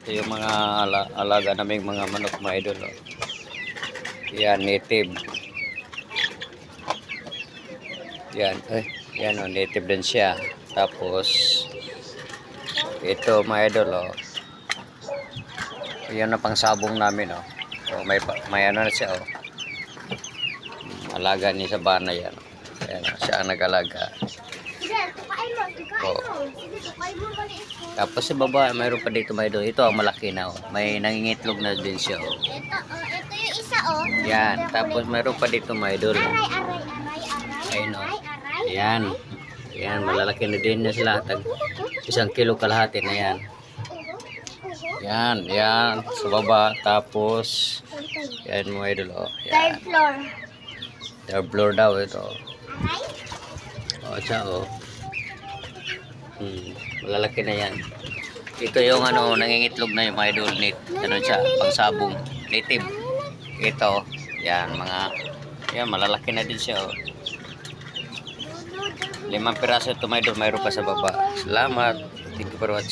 Ito yung mga alaga naming mga manok, mga idol. Oh. Yan, native. Yan, yan oh, native din siya. Tapos, ito mga idol, oh. Yan na pang sabong namin, oh. Oh, may ano na siya, oh. Alaga ni sa bana yan. Ayan, siya ang nag-alaga. Oh. Tapos sa baba, mayroon pa dito may doon. Ito ang malaki na, oh. May nangingitlog na din siya, oh. Ito yung isa, oh. Yan, tapos mayroon pa dito may doon. Ayun, oh. Yan. Yan, malalaki na din na sila. Tag 1 kilo kalahati na yan. Yan, yan. Sa baba. Tapos, yan mo idol, oh. Yan. Third floor. Third floor daw ito. Oh, siya, oh. Malalaki na yan. Ito yung ano, nangingitlog na yung mga idol. Ano siya, pangsabong. Native. Ito, yan, mga, yan, malalaki na din siya, oh. 5 piraso ito, mga idol. Mayroon pa sa baba. Salamat. Thank you for watching.